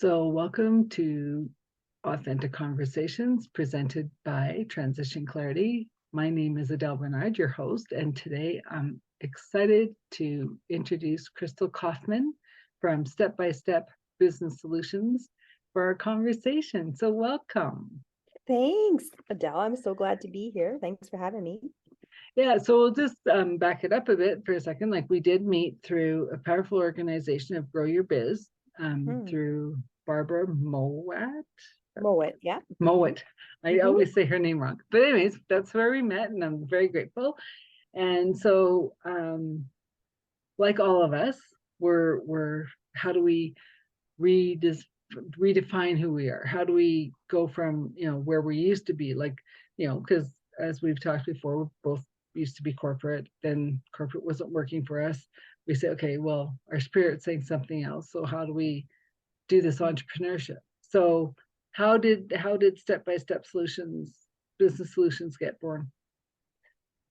So, welcome to Authentic Conversations presented by Transition Clarity. My name is Adele Bernard, your host, and today I'm excited to introduce Crystal Kaufman from Step by Step Business Solutions for our conversation. So, welcome. Thanks, Adele. I'm so glad to be here. Thanks for having me. Yeah, so we'll just back it up a bit for a second. Like we did meet through a powerful organization of Grow Your Biz through Barbara Mowat. Mowat, yeah. Mowat. I Mhm. always say her name wrong. But anyways, that's where we met, and I'm very grateful. And so, like all of us, we're how do we redefine who we are? How do we go from where we used to be, like because as we've talked before, we both used to be corporate. Then corporate wasn't working for us. We say, okay, well, our spirit's saying something else. So how do we do this entrepreneurship? So how did Step by Step Solutions, Business Solutions, get born?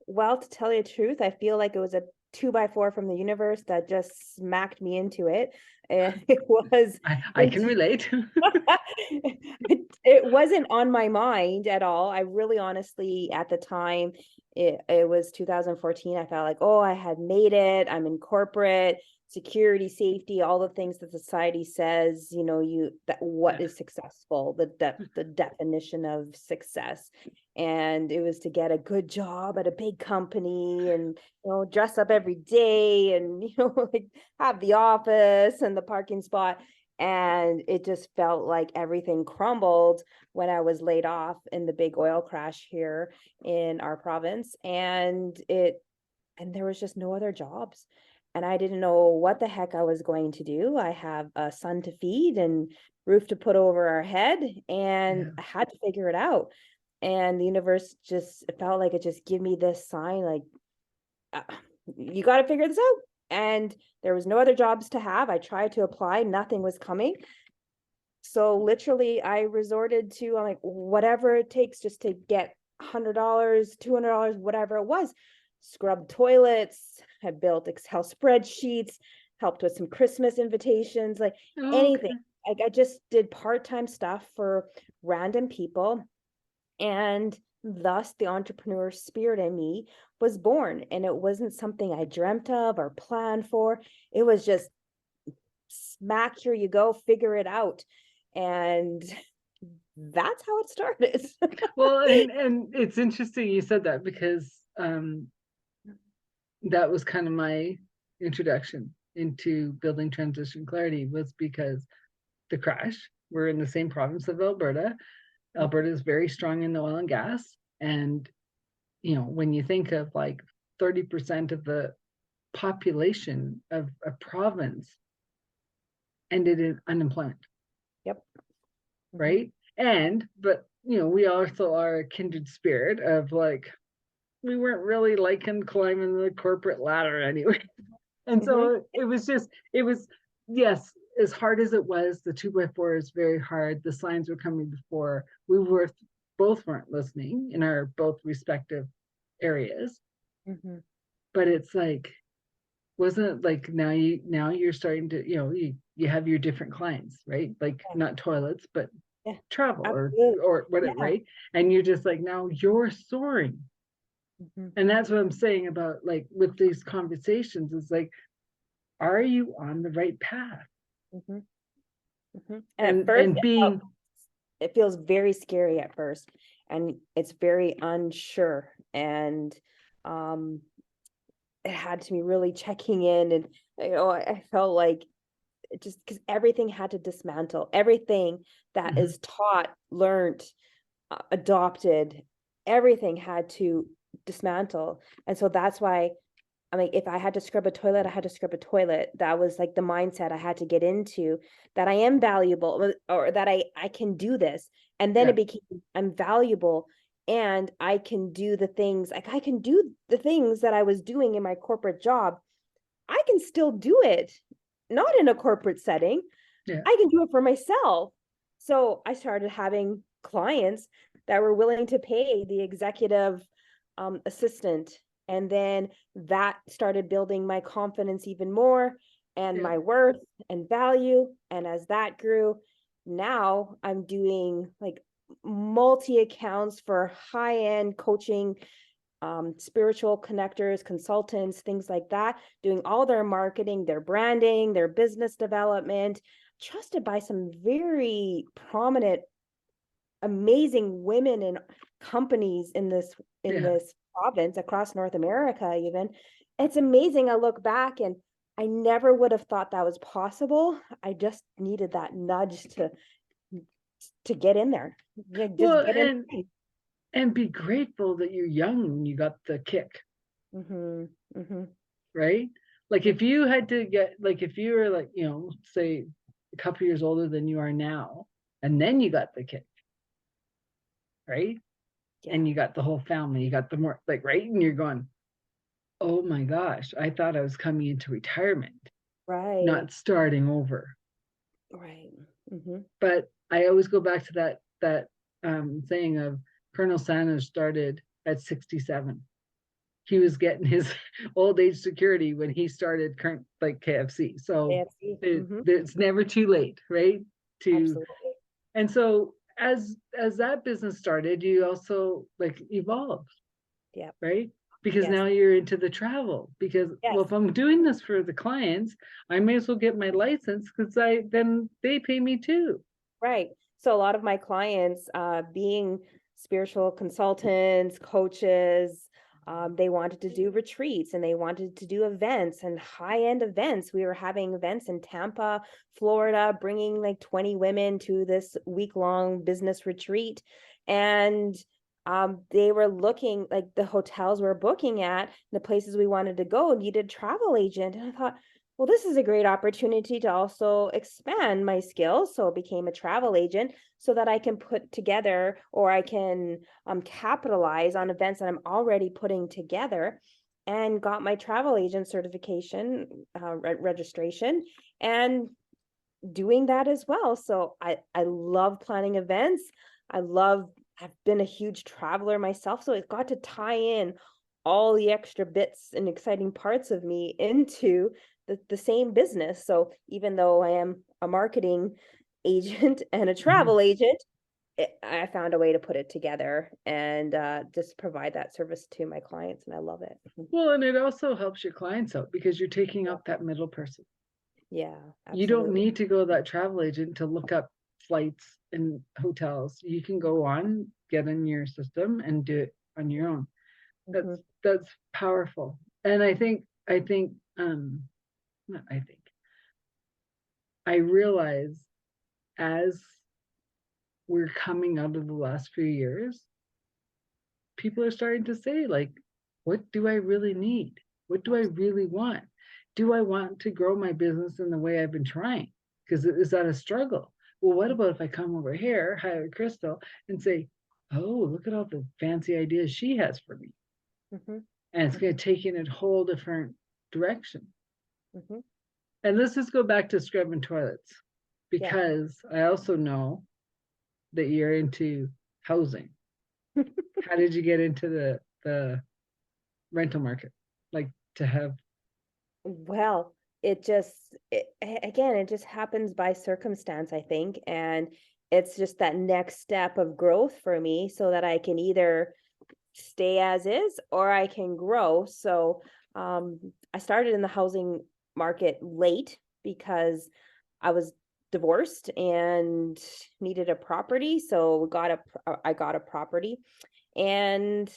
Well, to tell you the truth, I feel like it was a 2x4 from the universe that just smacked me into it. And it was I can relate. it wasn't on my mind at all. I really honestly, at the time, it was 2014. I felt like, oh, I had made it. I'm in corporate, security, safety, all the things that society says, what is successful, the definition of success. And it was to get a good job at a big company and dress up every day and like have the office and the parking spot. And it just felt like everything crumbled when I was laid off in the big oil crash here in our province. And there was just no other jobs. And I didn't know what the heck I was going to do. I have a son to feed and roof to put over our head, and I had to figure it out. And the universe just felt like it just gave me this sign, like, you got to figure this out. And there was no other jobs to have. I tried to apply, nothing was coming. So literally I resorted to, I'm like, whatever it takes just to get $100, $200, whatever it was. Scrub toilets, I built Excel spreadsheets, helped with some Christmas invitations, like anything. Like I just did part-time stuff for random people. And thus the entrepreneur spirit in me was born. And it wasn't something I dreamt of or planned for. It was just smack, here you go, figure it out. And that's how it started. Well, and it's interesting you said that, because that was kind of my introduction into building Transition Clarity, was because the crash, we're in the same province of Alberta. Alberta is very strong in the oil and gas. And, when you think of like 30% of the population of a province ended in unemployment. Yep. Right. But we also are a kindred spirit of like, we weren't really liking climbing the corporate ladder anyway. And so it was, yes, as hard as it was, the 2x4 is very hard. The signs were coming before. Both weren't listening in our both respective areas. But it's like, wasn't it like now you're starting to, you have your different clients, right? Like not toilets, but travel or whatever, right? And you're just like, now you're soaring. And that's what I'm saying about, like, with these conversations, is like, are you on the right path? And at first, it feels very scary at first, and it's very unsure. And it had to be really checking in, and I felt like just because everything had to dismantle, everything that is taught, learned, adopted, everything had to dismantle. And so that's why, I mean, if I had to scrub a toilet, I had to scrub a toilet. That was like the mindset I had to get into, that I am valuable, or that I can do this. And then it became, I'm valuable and I can do the things, like I can do the things that I was doing in my corporate job. I can still do it, not in a corporate setting. I can do it for myself. So I started having clients that were willing to pay the executive assistant. And then that started building my confidence even more, and my worth and value. And as that grew, now I'm doing like multi accounts for high end coaching, spiritual connectors, consultants, things like that, doing all their marketing, their branding, their business development, trusted by some very prominent, amazing women and companies in Yeah. this province across North America even. It's amazing. I look back and I never would have thought that was possible. I just needed that nudge to get in there. Yeah, just Well, get in. and be grateful that you're young when you got the kick, Mm-hmm, mm-hmm, right? Like if you had to get, like if you were like, say a couple years older than you are now, and then you got the kick, right? yeah, And you got the whole family, you got the more like, right? And you're going, oh my gosh, I thought I was coming into retirement, right, not starting over. right. Mm-hmm. But I always go back to that saying of Colonel Sanders started at 67. He was getting his old age security when he started current like KFC. So AFC. Mm-hmm. it's never too late, right? To Absolutely. And so as that business started, you also like evolved, Yeah. right? Because Yes. now you're into the travel. Because well, Yes. if I'm doing this for the clients, I may as well get my license because I then they pay me too. Right. So a lot of my clients, being spiritual consultants, coaches, they wanted to do retreats and they wanted to do events and high-end events. We were having events in Tampa, Florida, bringing like 20 women to this week-long business retreat. And they were looking like the hotels we're booking at, the places we wanted to go needed a travel agent. And I thought, well, this is a great opportunity to also expand my skills. So I became a travel agent so that I can put together or I can capitalize on events that I'm already putting together, and got my travel agent certification, registration, and doing that as well. So I love planning events. I've been a huge traveler myself, so it got to tie in all the extra bits and exciting parts of me into the same business. So even though I am a marketing agent and a Mhm. travel agent, I found a way to put it together and just provide that service to my clients, and I love it. Well, and it also helps your clients out because you're taking Yeah, up that middle person. yeah, You don't absolutely. need to go to that travel agent to look up flights and hotels. You can go on, get in your system and do it on your own. Hmm. That's powerful. And I think not I think I realize as we're coming out of the last few years, people are starting to say, like, what do I really need? What do I really want? Do I want to grow my business in the way I've been trying? Because is that a struggle? Well, what about if I come over here, hire Crystal, and say, oh, look at all the fancy ideas she has for me. Hmm. And it's going Hmm. to take in a whole different direction. Hmm. And let's just go back to scrubbing toilets Yeah. because I also know that you're into housing. How did you get into the rental market? Like to have Well, again, it just happens by circumstance, I think. And it's just that next step of growth for me so that I can either stay as is or I can grow. So I started in the housing market late because I was divorced and needed a property. So I got a property, and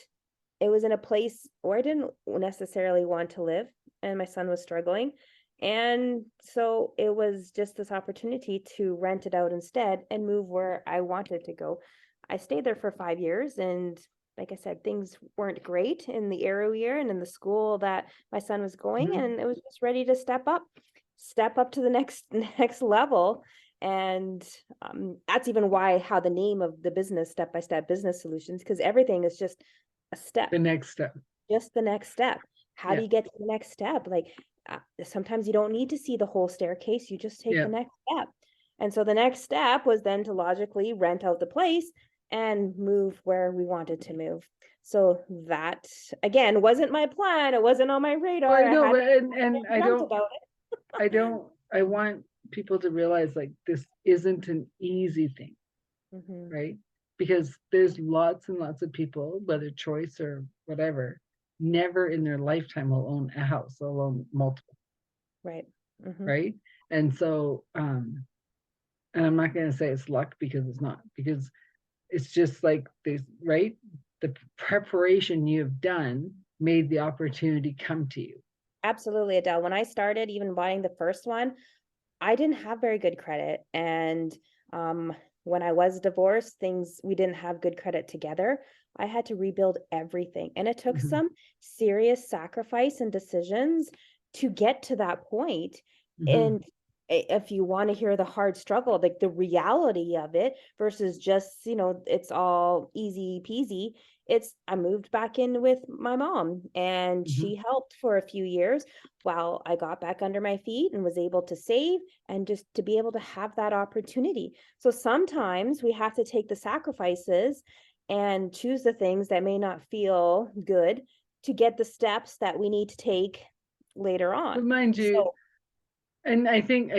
it was in a place where I didn't necessarily want to live, and my son was struggling. And so it was just this opportunity to rent it out instead and move where I wanted to go. I stayed there for 5 years, and like I said, things weren't great in the area we were and in the school that my son was going, Mhm. and it was just ready to step up to the next next level. And that's even why how the name of the business, Step by Step Business Solutions, because everything is just a step, the next step. just the next step. How do Yeah, you get to the next step? Like, sometimes you don't need to see the whole staircase, you just take yeah. the next step. And so the next step was then to logically rent out the place and move where we wanted to move. So that, again, wasn't my plan. It wasn't on my Well, radar. I I know, had but and blunt about I want people to realize like this isn't an easy thing, Mhm. right? Because there's lots and lots of people, whether choice or whatever, never in their lifetime will own a house, they'll own multiple, Right. Mhm. right? And so, and I'm not going to say it's luck because it's not, because it's just like this, right? The preparation you've done made the opportunity come to you. Absolutely, Adele. When I started even buying the first one, I didn't have very good credit. And um, when I was divorced, we didn't have good credit together. I had to rebuild everything. And it took Mhm, some serious sacrifice and decisions to get to that point. mhm. And if you want to hear the hard struggle, like the reality of it versus just, it's all easy peasy. I moved back in with my mom and Mhm. she helped for a few years while I got back under my feet and was able to save and just to be able to have that opportunity. So sometimes we have to take the sacrifices and choose the things that may not feel good to get the steps that we need to take later But on. mind you, So, and I think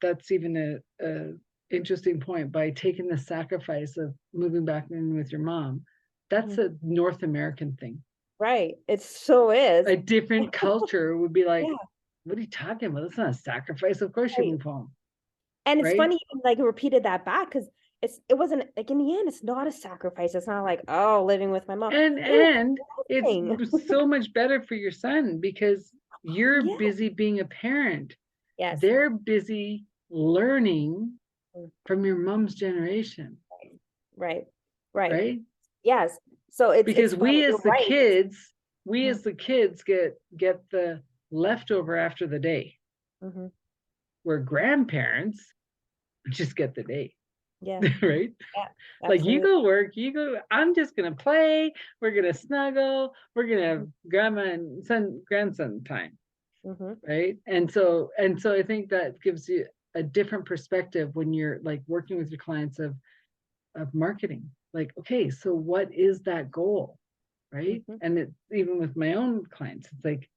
that's even a interesting point. By taking the sacrifice of moving back in with your mom, that's mhm, a North American thing. right. It so is. A different culture would be like, Yeah, what are you talking about? That's not a sacrifice. Of course you right. move home, And it's right? funny, you, like repeated that back because it wasn't like in the end, it's not a sacrifice. It's not like, oh, living with my mom. And It was and a it's thing. so much better for your son because you're Yeah. busy being a parent. Yes. They're busy learning Mm, from your mom's generation, right. Right. right? Yes. So it's Because funny. we You're as the right. kids, we Mhm, as the kids get the leftover after the day, mhm. where grandparents just get the day, Yeah. right? Yeah. Like you Absolutely. go work, you go, I'm just gonna play, we're gonna snuggle, we're gonna Mhm, have grandma and son grandson time, mhm. right? And so I think that gives you a different perspective when you're like working with your clients of marketing. Like, okay, so what is that goal? Right? Mhm. And it's even with my own clients, it's like,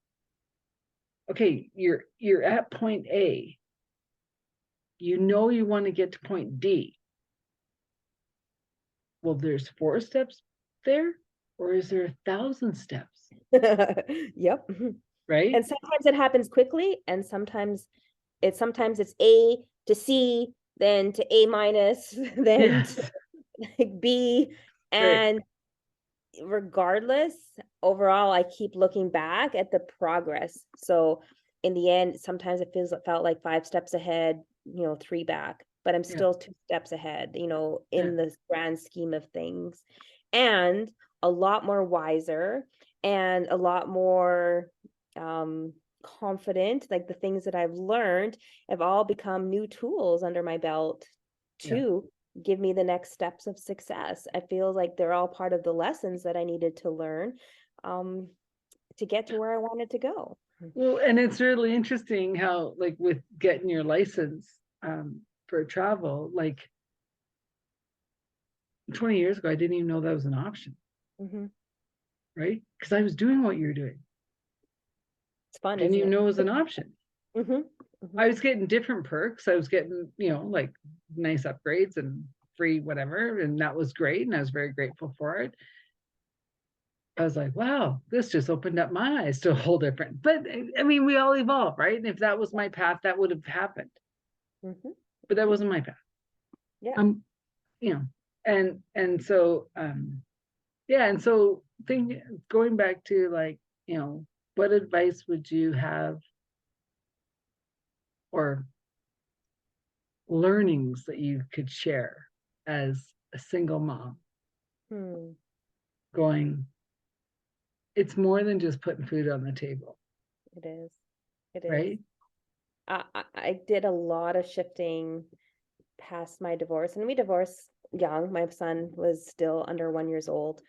okay, you're at point A, you know you want to get to point D. Well, there's 4 steps there, or is there 1,000 steps? Yep. Right? And sometimes it happens quickly, and sometimes it's A to C, then to A minus, then to Yes. like B, Right. and regardless, overall, I keep looking back at the progress. So in the end, sometimes felt like 5 steps ahead, 3 back, but I'm Yeah. still 2 steps ahead, Yeah. in the grand scheme of things. And a lot more wiser and a lot more confident. Like the things that I've learned have all become new tools under my belt Yeah. to give me the next steps of success. I feel like they're all part of the lessons that I needed to learn um, to get to where I wanted to go. Well, and it's really interesting how, like, with getting your license for travel, like 20 years ago, I didn't even know that was an option, Hmm. right? Because I was doing what you're doing. It's fun, Didn't isn't even it? know it was an option. Hmm. Hmm. I was getting different perks. I was getting, like nice upgrades and free whatever. And that was great. And I was very grateful for it. I was like, wow, this just opened up my eyes to a whole different. But I mean, we all evolve, right? And if that was my path, that would have happened. Hmm. But that wasn't my path. Yeah. Um, you know, and so yeah, and so going back to like, what advice would you have or learnings that you could share as a single mom Hmm. going, it's more than just putting food on the table, It is. It is. right? I did a lot of shifting past my divorce, and we divorced young. My son was still under 1 years old,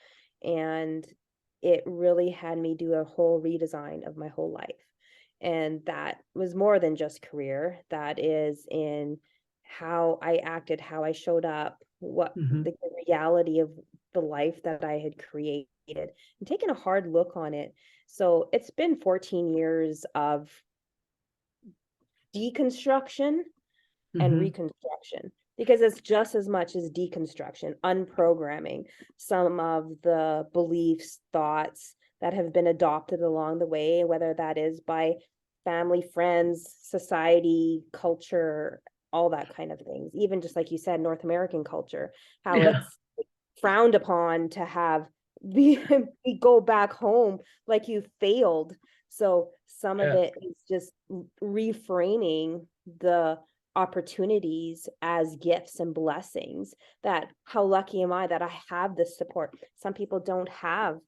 and it really had me do a whole redesign of my whole life. And that was more than just career. That is in how I acted, how I showed up, what Mm-hmm. the reality of the life that I had created, and taking a hard look on it. So it's been 14 years of deconstruction and Mhm. reconstruction, because it's just as much as deconstruction, unprogramming some of the beliefs, thoughts that have been adopted along the way, whether that is by family, friends, society, culture, all that kind of things. Even just like you said, North American culture, how Yeah. it's frowned upon to have we go back home like you failed. So some of Yeah. it is just reframing the opportunities as gifts and blessings, that how lucky am I that I have this support. Some people don't have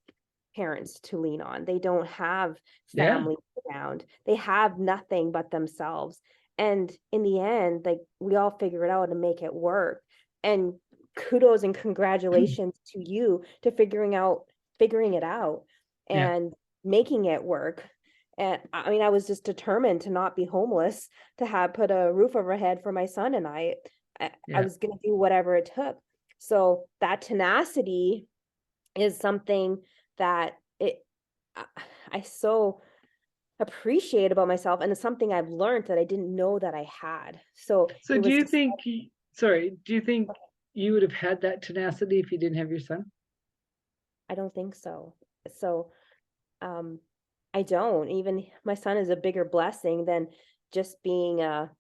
parents to lean on. They don't have Yeah. family around. They have nothing but themselves. And in the end, like we all figure it out and make it work. And kudos and congratulations to you to figuring it out Yeah. and making it work. And I mean, I was just determined to not be homeless, to have put a roof over my head for my son and I Yeah. was going to do whatever it took. So that tenacity is something that I I so appreciate about myself, and it's something I've learned that I didn't know that I had. So So it do was you just, think, sorry, do you think you would have had that tenacity if you didn't have your son? I don't think so. So um I don't. Even my son is a bigger blessing than just being a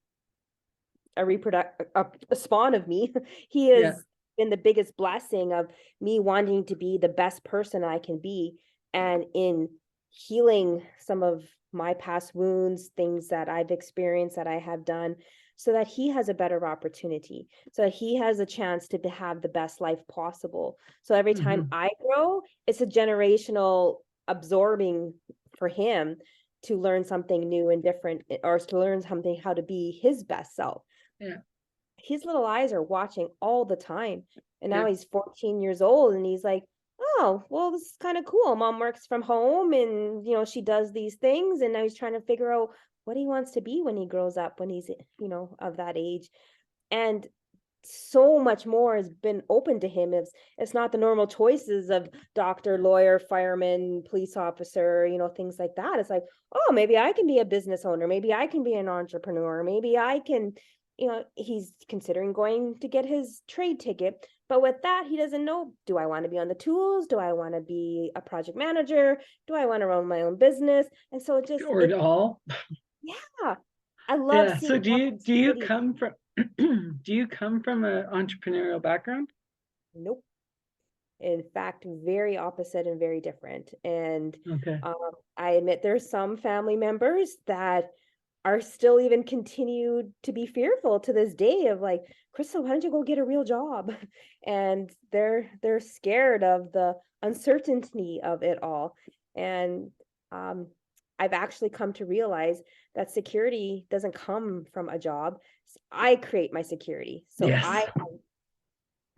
spawn of me. He Yeah. has been the biggest blessing of me wanting to be the best person I can be, and in healing some of my past wounds, things that I've experienced that I have done, so that he has a better opportunity, so that he has a chance to have the best life possible. So every time Hmm. I grow, it's a generational absorbing for him to learn something new and different, or to learn something how to be his best self. Yeah. His little eyes are watching all the time. And now Yeah. he's 14 years old and he's like, oh, well, this is kind of cool. Mom works from home and, she does these things. And now he's trying to figure out what he wants to be when he grows up, when he's, of that age. And so much more has been open to him. It's not the normal choices of doctor, lawyer, fireman, police officer, things like that. It's like, oh, maybe I can be a business owner, maybe I can be an entrepreneur, maybe I can, he's considering going to get his trade ticket. But with that, he doesn't know, do I want to be on the tools? Do I want to be a project manager? Do I want to run my own business? And so Or it all. yeah, I love Yeah. seeing So do you opportunity. come from do you come from an entrepreneurial background? Nope. In fact, very opposite and very different. And Okay. um, I admit there's some family members that are still even continued to be fearful to this day of like, Crystal, why don't you go get a real job? And they're scared of the uncertainty of it all. And um, I've actually come to realize that security doesn't come from a job. I create my security. So Yes.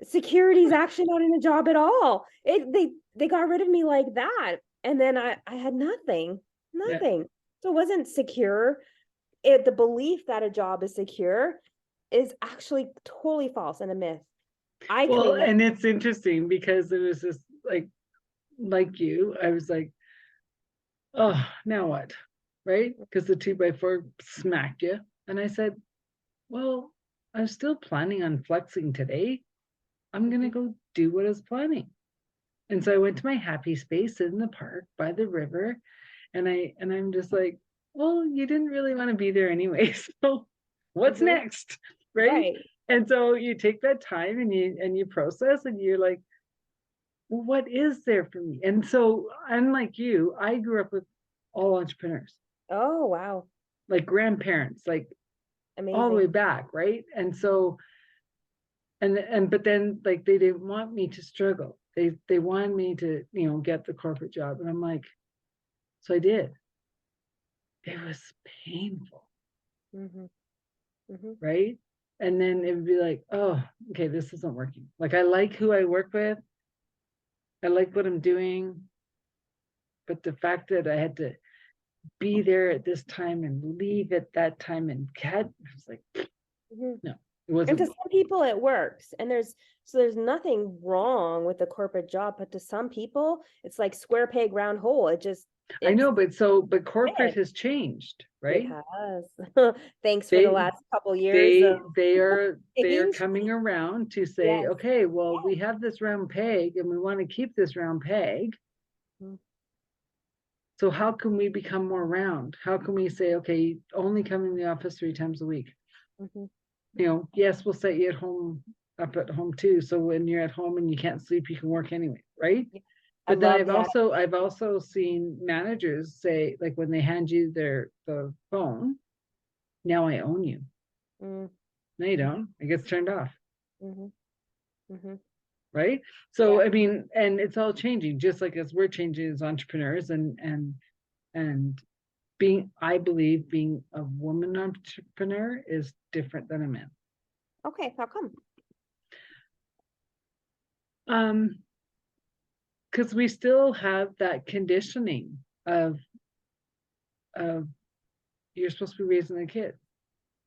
security is actually not in a job at all. They got rid of me like that. And then I had nothing. Yeah. Nothing. So it wasn't secure. The belief that a job is secure is actually totally false and a myth. I Well, create my and it's interesting because it was just like you, I was like, oh, now what? Right? Because the 2x4 smacked you. And I said, well, I'm still planning on flexing today. I'm going to Mhm. go do what I was planning. And so I went to my happy space in the park by the river. And I'm just like, well, you didn't really want to be there anyway. So what's Mhm. next? Right. Right. And so you take that time and you process and you're like, well, what is there for me? And so unlike you, I grew up with all entrepreneurs, Oh, wow. like grandparents, like all the way Amazing. back, right? And so and but then like they didn't want me to struggle. They wanted me to, get the corporate job. And I'm like, so I did. It was painful, Mhm. Mhm. right? And then it would be like, oh, okay, this isn't working. Like I like who I work with. I like what I'm doing. But the fact that I had to be there at this time and leave at that time and I was like, Mhm. no, It And to wasn't, some people it works. And there's nothing wrong with the corporate job, but to some people, it's like square peg, round hole. I It's know, but corporate big. has changed, It right? has. Thanks for the They last couple years they of they are change. coming around to say, Yes. okay, well, we have this round peg and we want to keep this round peg. Mhm. So how can we become more round? How can we say, okay, only come in the office 3 times a week? Mhm. Yes, we'll set you up at home too. So when you're at home and you can't sleep, you can work anyway, right? Yeah. I But then love the I've also seen managers say, like when they hand you the phone, now I own you. mm, No, you don't. It gets turned off, mhm, mhm. right? Yeah. So I mean, and it's all changing, just like as we're changing as entrepreneurs and I believe being a woman entrepreneur is different than a man. Okay, how come? Because we still have that conditioning of you're supposed to be raising a kid.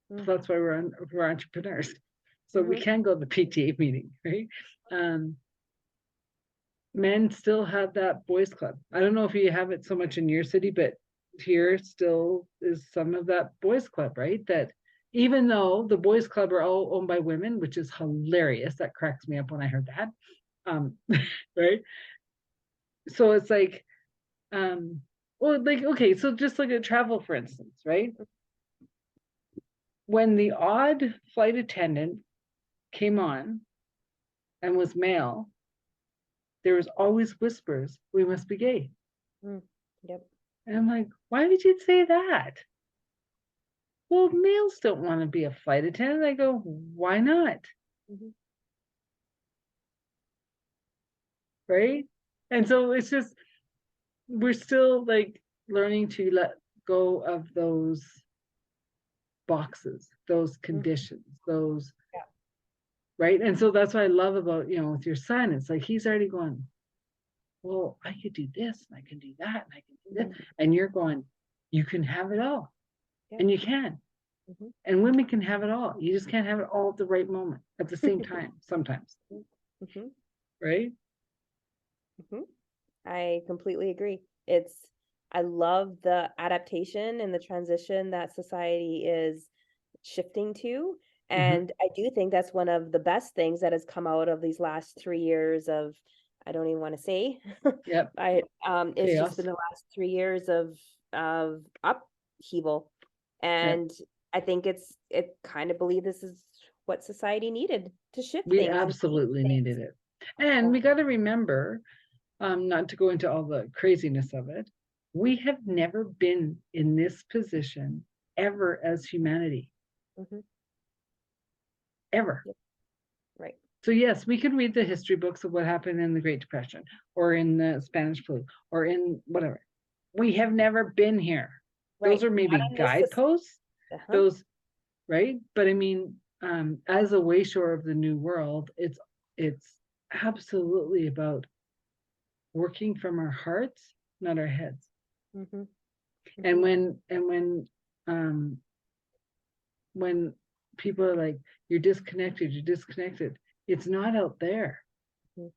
So that's why we're entrepreneurs. So we Mhm. can go to the PTA meeting, right? Um, Men still have that boys club. I don't know if you have it so much in your city, but here still is some of that boys club, right? That even though the boys club are all owned by women, which is hilarious, that cracks me up when I heard that. Um, right? So it's like, well, like, okay, so just look at travel, for instance, right? When the odd flight attendant came on and was male, there was always whispers, we must be gay. Mm. Yep. And I'm like, why would you say that? Well, males don't want to be a flight attendant. I go, why not? Mhm. Right? And so it's just, we're still like learning to let go of those boxes, those Mhm. conditions, those, Yeah. right? And so that's what I love about, with your son. It's like he's already going, well, I could do this and I can do that and I can do Mhm. this. And you're going, you can have it all. Yep. And you can. Mhm. And women can have it all. You just can't have it all at the right moment, at the same time, sometimes. Mhm. Right? Mhm. I completely agree. I love the adaptation and the transition that society is shifting to. Mm-hmm. And I do think that's one of the best things that has come out of these last 3 years of, I don't even want to say, Yep. it's just been Chaos. the last 3 years of upheaval. Yep. And I think it kind of believe this is what society needed to shift We things and change absolutely needed things. it. And we got to remember, not to go into all the craziness of it, we have never been in this position ever as humanity, Mhm. ever. Yep. Right. So, yes, we can read the history books of what happened in the Great Depression or in the Spanish flu or in whatever. We have never been here. Those Right. are Not maybe on this guideposts, uh-huh. those, right? But I mean, as a wayshore of the new world, it's absolutely about working from our hearts, not our heads. Mhm. And Mhm. um when people are like, you're disconnected, it's not out there. Mhm.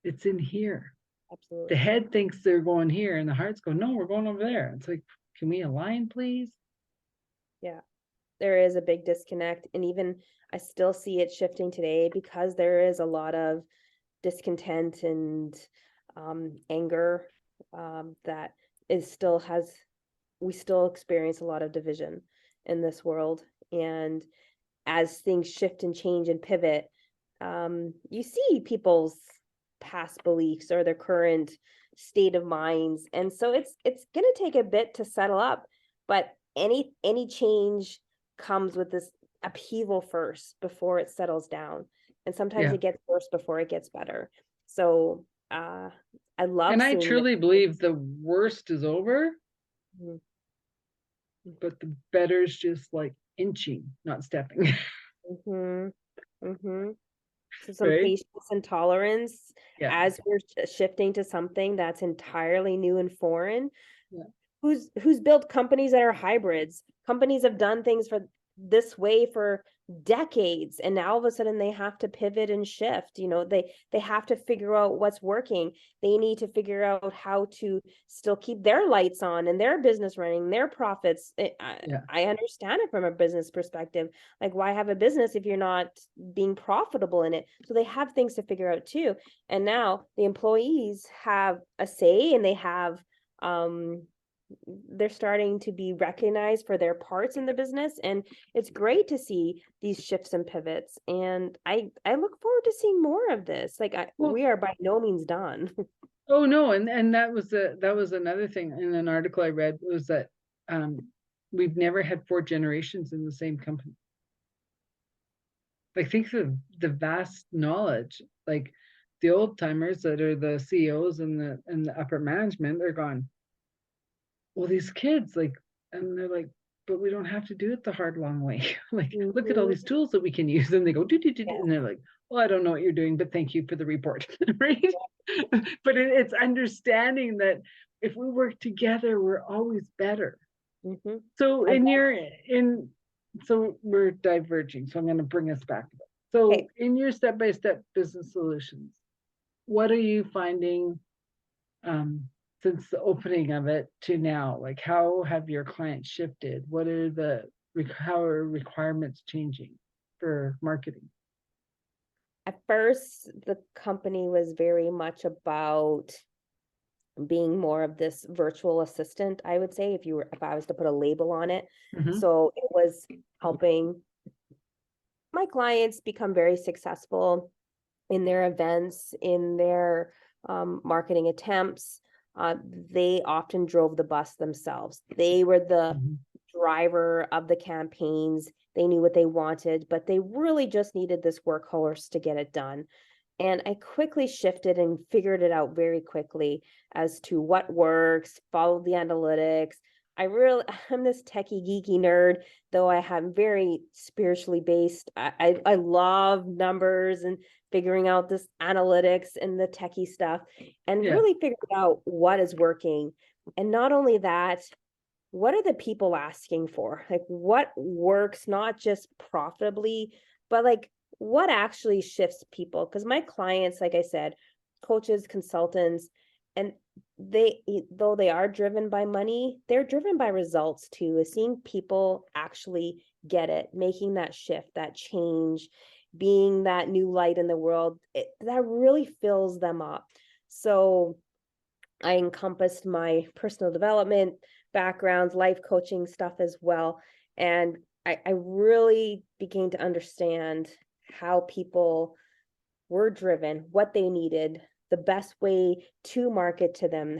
It's in here. The Absolutely. head thinks they're going here and the heart's going, no, we're going over there. It's like, can we align, please? Yeah. There is a big disconnect. And even I still see it shifting today because there is a lot of discontent and anger that is still has we still experience a lot of division in this world. And as things shift and change and pivot, you see people's past beliefs or their current state of minds. And so it's gonna take a bit to settle up, but any change comes with this upheaval first before it settles down. And sometimes Yeah. it gets worse before it gets better. So I love And I seeing truly believe the worst is over, Mhm. but the better's just like inching, not stepping. Mhm. Mhm. So some Right? patience and tolerance Yeah. as we're shifting to something that's entirely new and foreign. Yeah. Who's built companies that are hybrids? Companies have done things for this way for decades, and now all of a sudden they have to pivot and shift. They have to figure out what's working. They need to figure out how to still keep their lights on and their business running, their profits. Yeah. I understand it from a business perspective. Like, why have a business if you're not being profitable in it? So they have things to figure out too. And now the employees have a say, and um they're starting to be recognized for their parts in the business, and it's great to see these shifts and pivots, and I look forward to seeing more of this. Like, Well, we are by no means done. oh no, and that was another thing in an article I read, was that um we've never had 4 generations in the same company. Like, think of the vast knowledge. Like, the old timers that are the CEOs and the upper management, they're gone, well, these kids, like, and they're like, but we don't have to do it the hard, long way. Like, look at all Mhm. these tools that we can use. And they go, do, do, do, do. Yeah. And they're like, well, I don't know what you're doing, but thank you for the report. Right. But it's understanding that if we work together, we're always better. Mhm. So And so we're diverging. So I'm going to bring us back. So okay, in your step-by-step business solutions, what are you finding um, since the opening of it to now? Like, how have your clients shifted? How are requirements changing for marketing? at first the company was very much about being more of this virtual assistant, I would say, if I was to put a label on it. Mm-hmm. So it was helping my clients become very successful in their events, in their marketing attempts. They often drove the bus themselves. They were the Mm-hmm. driver of the campaigns. They knew what they wanted, but they really just needed this workhorse to get it done. And I quickly shifted and figured it out very quickly as to what works, follow the analytics. I'm this techie geeky nerd, though I have very spiritually based. I love numbers and figuring out this analytics and the techie stuff, and Yeah. really figured out what is working. And not only that, what are the people asking for? Like, what works not just profitably, but like what actually shifts people? Because my clients, like I said, coaches, consultants, and though they are driven by money, they're driven by results too, is seeing people actually get it, making that shift, that change, being that new light in the world. That really fills them up. So I encompassed my personal development backgrounds, life coaching stuff as well. And I really began to understand how people were driven, what they needed, the best way to market to them, and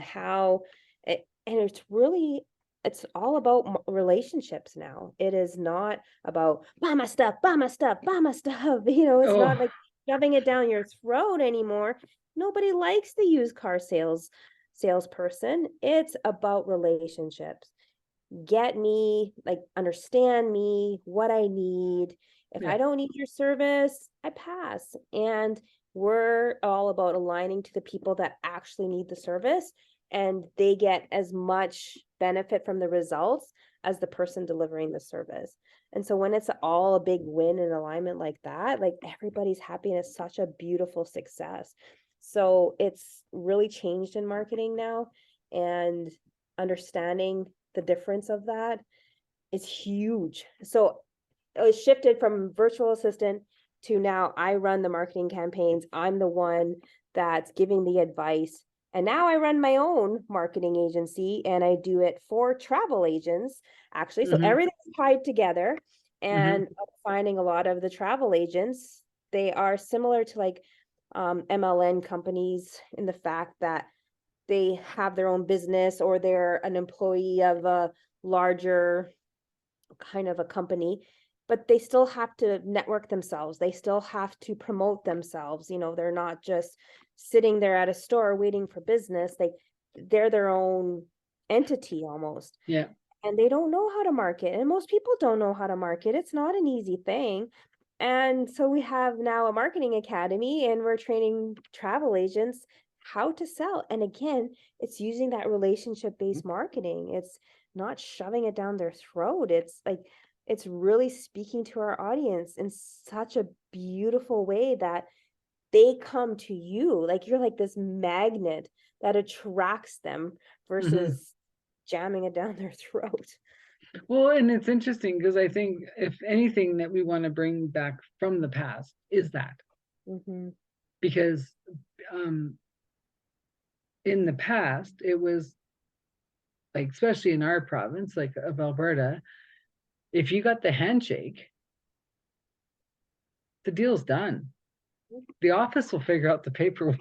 it's all about relationships now. It is not about buy my stuff, buy my stuff, buy my stuff. It's not Oh, like shoving it down your throat anymore. Nobody likes the used car salesperson. It's about relationships. Get me, like, understand me, what I need. If yeah. I don't need your service, I pass. And we're all about aligning to the people that actually need the service, and they get as much benefit from the results as the person delivering the service. And so when it's all a big win and alignment like that, like, everybody's happy, and it's such a beautiful success. So it's really changed in marketing now, and understanding the difference of that is huge. So it was shifted from virtual assistant to now I run the marketing campaigns. I'm the one that's giving the advice. And now I run my own marketing agency, and I do it for travel agents, actually. So Mm-hmm. everything's tied together. Mm-hmm. And I'm finding a lot of the travel agents, they are similar to like MLN companies, in the fact that they have their own business, or they're an employee of a larger kind of a company, but they still have to network themselves. They still have to promote themselves. They're not just sitting there at a store waiting for business. They're their own entity almost. Yeah. And they don't know how to market. And most people don't know how to market. It's not an easy thing. And so we have now a marketing academy, and we're training travel agents how to sell. And again, it's using that relationship based marketing. It's not shoving it down their throat. It's like, it's really speaking to our audience in such a beautiful way that they come to you. Like you're like this magnet that attracts them Mhm. versus jamming it down their throat. Well, and it's interesting because I think if anything that we want to bring back from the past is that, Hmm. because um, in the past it was like, especially in our province, like of Alberta, if you got the handshake, the deal's done. The office will figure out the paperwork.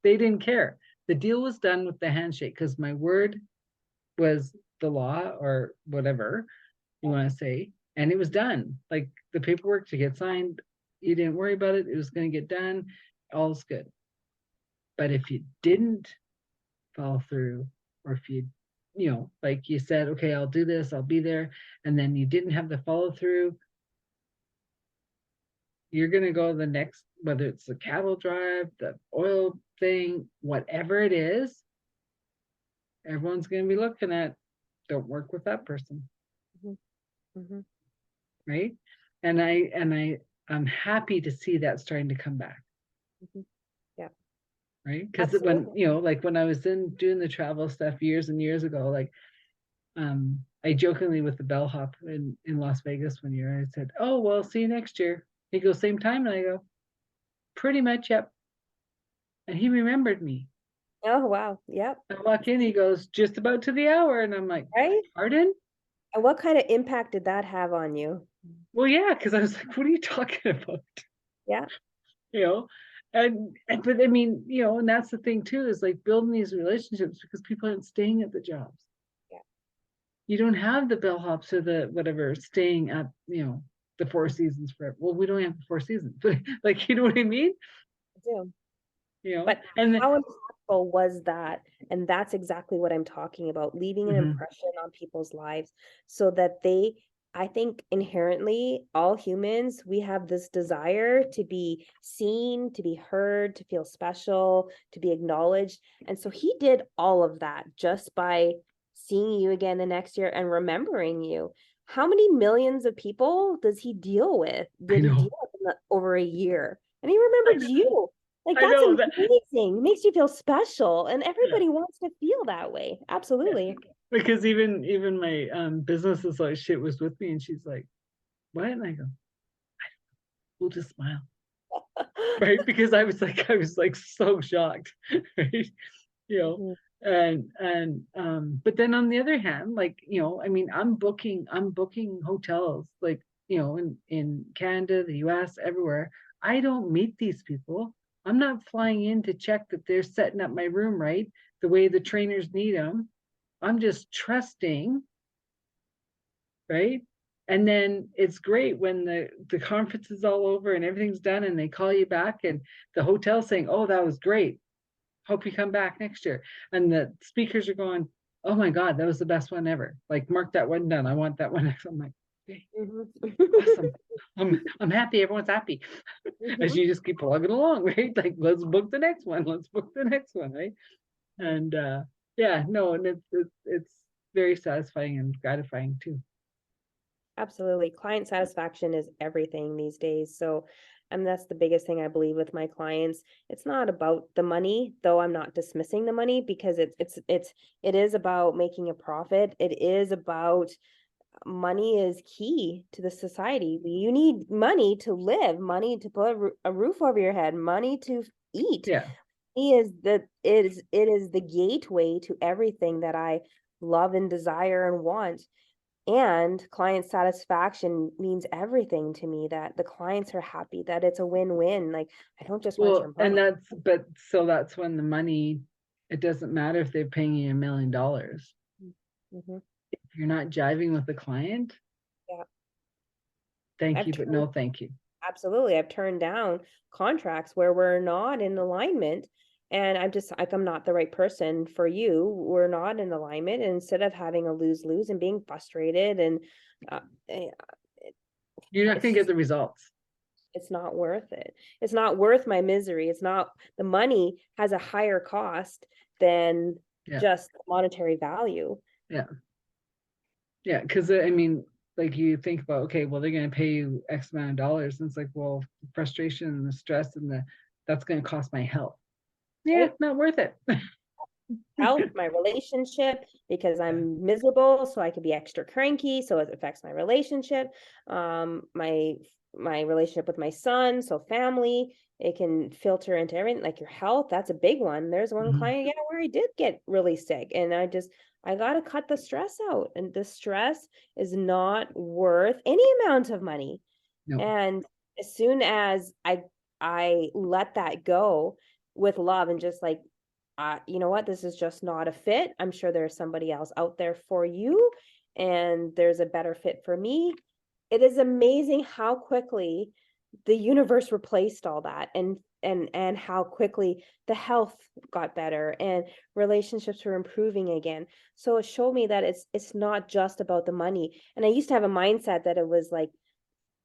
They didn't care. The deal was done with the handshake because my word was the law or whatever you want to say, and it was done. Like the paperwork to get signed, you didn't worry about it. It was going to get done. All's good. But if you didn't follow through, or if you like you said, okay, I'll do this, I'll be there, and then you didn't have the follow through, you're going to go the next, whether it's the cattle drive, the oil thing, whatever it is, everyone's going to be looking at, don't work with that person. Hmm. Hmm. Right. I'm happy to see that starting to come back. Hmm. Yeah, Right. Because when, absolutely. like when I was doing the travel stuff years and years ago, like I jokingly with the bellhop in Las Vegas one year, I said, oh, well, see you next year. He goes, same time. And I go, pretty much, yep. And he remembered me. Oh, wow. Yep. I walk in, he goes, just about to the hour. And I'm like, Right. pardon? And what kind of impact did that have on you? Well, yeah, because I was like, what are you talking about? Yeah. You know, but I mean, and that's the thing too, is like building these relationships because people aren't staying at the jobs. Yeah. You don't have the bellhops or the whatever staying at, the Four Seasons forever. Well, we don't have the Four Seasons, but like, you know what I mean? I do. You know, But and how impactful was that? And that's exactly what I'm talking about, leaving an mhm, impression on people's lives so that I think inherently, all humans, we have this desire to be seen, to be heard, to feel special, to be acknowledged. And so he did all of that just by seeing you again the next year and remembering you. How many millions of people does he deal with? I Did he deal know, with in over a year? And he I remembered know, you. Like I that's know that. amazing. It makes you feel special, and Yeah, everybody wants to feel that way. Absolutely. because even my business associate was with me, and she's like, "What?" And I go, "We'll just smile." Right, because I was like so shocked. Right, you know Mhm. but then on the other hand, like, I mean, I'm booking hotels, like, in Canada, the US, everywhere. I don't meet these people. I'm not flying in to check that they're setting up my room right, the way the trainers need them. I'm just trusting, right? And then it's great when the conference is all over and everything's done and they call you back and the hotel saying, oh, that was great, hope you come back next year. And the speakers are going, oh my God, that was the best one ever. Like, mark that one down. I want that one next. I'm like, okay, Mhm. awesome. I'm happy. Everyone's happy. As Mhm. you just keep plugging along, right? Like, let's book the next one. Let's book the next one, right? And yeah, no, and it's very satisfying and gratifying too. Absolutely. Client satisfaction is everything these days. So, and that's the biggest thing I believe with my clients. It's not about the money, though I'm not dismissing the money because it is about making a profit. It is about money is key to the society. You need money to live, money to put a roof over your head, money to eat. Yeah. It is the gateway to everything that I love and desire and want. And client satisfaction means everything to me, that the clients are happy, that it's a win-win. Like, I don't just want Well, your and money. that's when the money, it doesn't matter if they're paying you $1 million. Mhm. If you're not jiving with the client, Yeah. thank I've you, but turned no thank you. Absolutely. I've turned down contracts where we're not in alignment. And I'm just like, I'm not the right person for you. We're not in alignment. And instead of having a lose-lose and being frustrated and uh, eh, You're not it's going to get just, the results. it's not worth it. It's not worth my misery. It's not, the money has a higher cost than Yeah. just monetary value. Yeah. Yeah. Because I mean, like you think about, okay, well, they're going to pay you X amount of dollars. And it's like, well, the frustration and the stress and that's going to cost my health. Yeah, Right? not worth it. Health, my relationship, because I'm miserable, so I could be extra cranky, so it affects my relationship. My relationship with my son, so family, it can filter into everything, like your health, that's a big one. There's one Mhm. client, yeah, where I did get really sick, and I gotta cut the stress out, and the stress is not worth any amount of money. No. And as soon as I let that go with love and just like, you know what, this is just not a fit. I'm sure there's somebody else out there for you, and there's a better fit for me. It is amazing how quickly the universe replaced all that, and how quickly the health got better and relationships were improving again. So it showed me that it's not just about the money. And I used to have a mindset that it was like,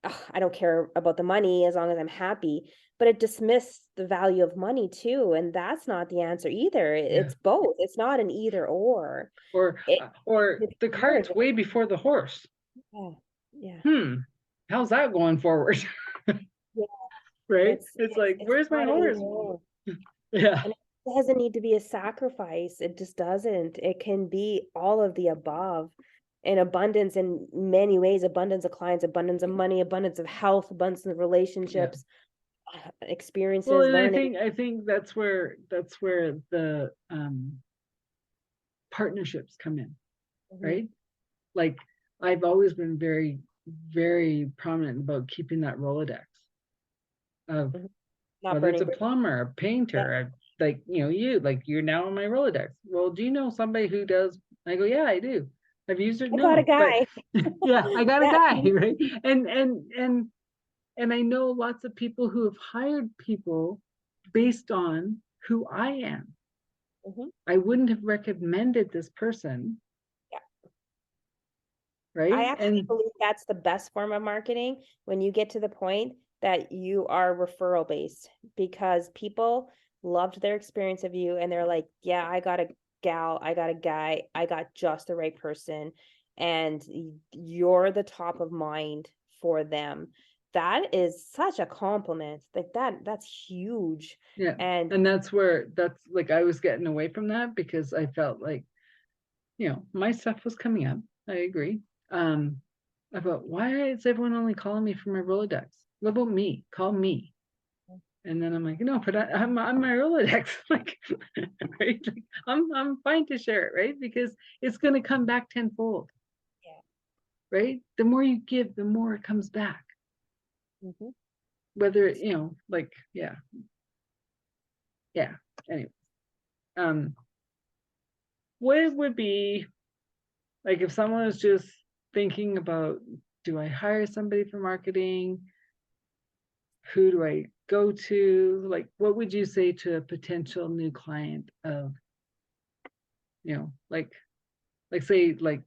"Ugh, I don't care about the money as long as I'm happy," but it dismissed the value of money too, and that's not the answer either. Yeah. It's both. It's not an either or. It Or it's the marriage. cart's way before the horse. Yeah. Yeah. How's that going forward? Yeah. Right? It's like, It's where's my not an either horse? or. Yeah. And it doesn't need to be a sacrifice. It just doesn't. It can be all of the above. In abundance in many ways, abundance of clients, abundance of money, abundance of health, abundance of Yeah. relationships, Well, experiences, and I learning. think I think that's where the partnerships come in, Mhm, right? Like I've always been very, very prominent about keeping that Rolodex of mhm. Not whether it's burning a bridges. plumber, a Yeah. painter, like you're now on my Rolodex. Well, do you know somebody who does? I go, yeah, I do. I've used it, I got a no, but guy. yeah, I got a Yeah. guy, right? And I know lots of people who have hired people based on who I am. Mhm. I wouldn't have recommended this person, Yeah. I right? actually And believe that's the best form of marketing when you get to the point that you are referral based, because people loved their experience of you and they're like, yeah, I got a gal, I got a guy, I got just the right person, and you're the top of mind for them. That is such a compliment. Like that's huge. yeah, And and that's like I was getting away from that because I felt like, my stuff was coming up. I agree. Um, I thought, why is everyone only calling me for my Rolodex? What about me? Call me. And then I'm like, no, but I'm on my Rolodex, like, right? Like, I'm fine to share it, right? Because it's gonna come back tenfold, yeah. right? The more you give, the more it comes back. Mhm. Whether, like, yeah, yeah. Anyway, um, what would be like if someone was just thinking about, do I hire somebody for marketing? Who do I go to? Like, what would you say to a potential new client of, like say like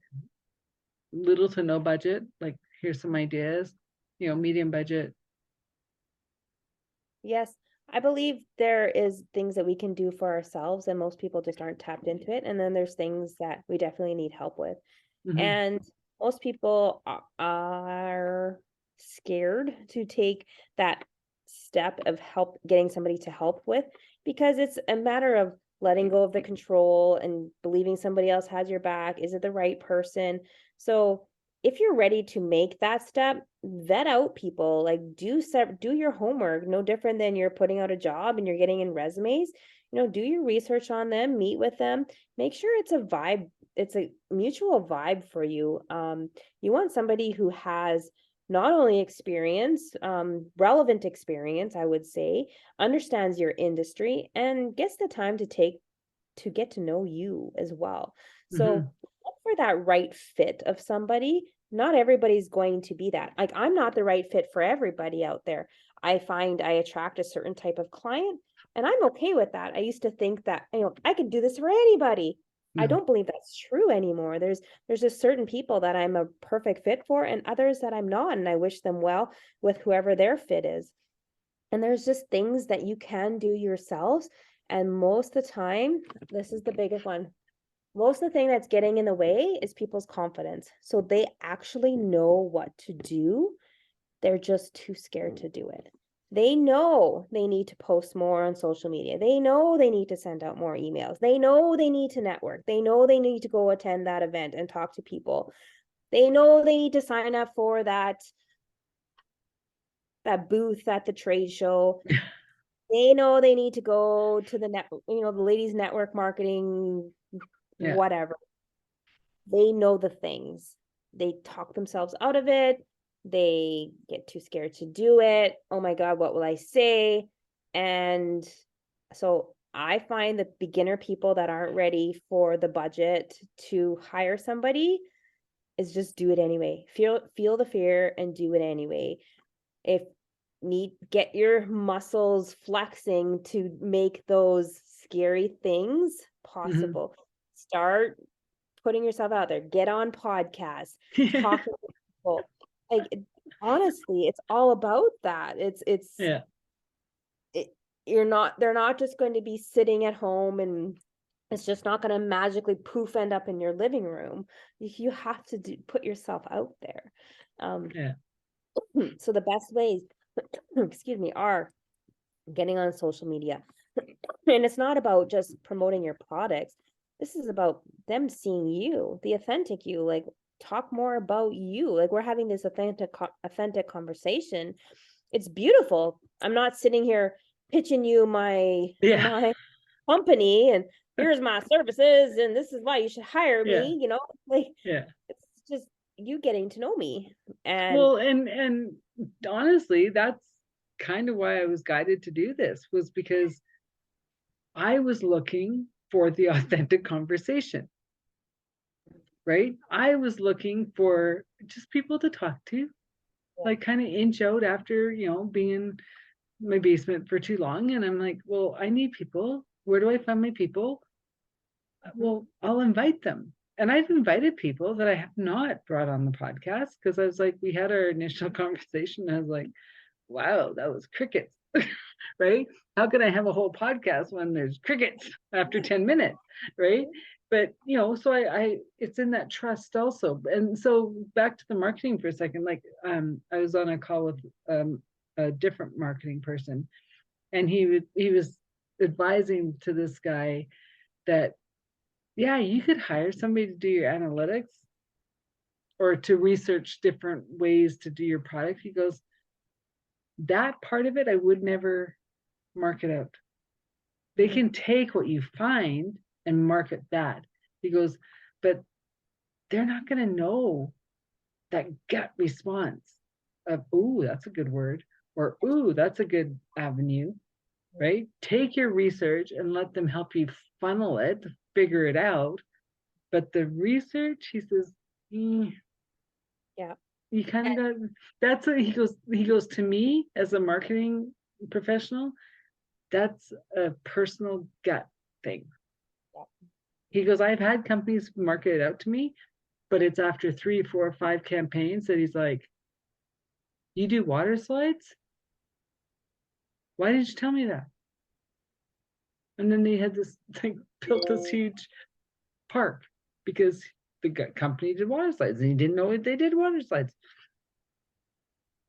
little to no budget, like here's some ideas, medium budget. Yes, I believe there is things that we can do for ourselves, and most people just aren't tapped into it. And then there's things that we definitely need help with. Mhm. And most people are scared to take that step of getting somebody to help with, because it's a matter of letting go of the control and believing somebody else has your back. Is it the right person? So if you're ready to make that step, vet out people, like do your homework, no different than you're putting out a job and you're getting in resumes. Do your research on them, meet with them, make sure it's a vibe, it's a mutual vibe for you. You want somebody who has not only experience, relevant experience, I would say, understands your industry and gets the time to get to know you as well. Mhm. So look for that right fit of somebody. Not everybody's going to be that. Like, I'm not the right fit for everybody out there. I find I attract a certain type of client, and I'm okay with that. I used to think that, I could do this for anybody. I No. don't believe that's true anymore. There's just certain people that I'm a perfect fit for and others that I'm not, and I wish them well with whoever their fit is. And there's just things that you can do yourselves. And most of the time, this is the biggest one. most of the thing that's getting in the way is people's confidence. So they actually know what to do. They're just too scared to do it. They know they need to post more on social media. They know they need to send out more emails. They know they need to network. They know they need to go attend that event and talk to people. They know they need to sign up for that booth at the trade show. They know they need to go to the the ladies network marketing, Yeah. whatever. They know the things. They talk themselves out of it. They get too scared to do it. Oh my God, what will I say? And so I find the beginner people that aren't ready for the budget to hire somebody is just do it anyway. Feel the fear and do it anyway. If get your muscles flexing to make those scary things possible. Start putting yourself out there, get on podcasts, talk to people. Like honestly, it's all about that. Yeah. They're not just going to be sitting at home and it's just not going to magically poof end up in your living room. You have to put yourself out there. Yeah. So the best ways, excuse me, are getting on social media. And it's not about just promoting your products. This is about them seeing you, the authentic you, like talk more about you. Like we're having this authentic conversation. It's beautiful. I'm not sitting here pitching you my company and here's my services and this is why you should hire me, like it's just you getting to know me. And well, and honestly, that's kind of why I was guided to do this, was because I was looking for the authentic conversation, right? I was looking for just people to talk to, like kind of inch out after, being in my basement for too long. And I'm like, well, I need people. Where do I find my people? Well, I'll invite them. And I've invited people that I have not brought on the podcast because I was like, we had our initial conversation. And I was like, wow, that was crickets, right? How can I have a whole podcast when there's crickets after 10 minutes, right? But, so it's in that trust also. And so back to the marketing for a second, like I was on a call with a different marketing person, and he was advising to this guy that, yeah, you could hire somebody to do your analytics or to research different ways to do your product. He goes, that part of it, I would never market out. They can take what you find and market that. He goes, but they're not going to know that gut response of, ooh, that's a good word, or ooh, that's a good avenue, right? Take your research and let them help you funnel it, figure it out. But the research, he says, yeah, you kind of got, that's what he goes, to me as a marketing professional, that's a personal gut thing. yeah. He goes, I've had companies market it out to me, but it's after 3, 4, 5 campaigns that he's like, you do water slides? Why didn't you tell me that? And then they had this thing, built this huge park because the company did water slides and he didn't know they did water slides.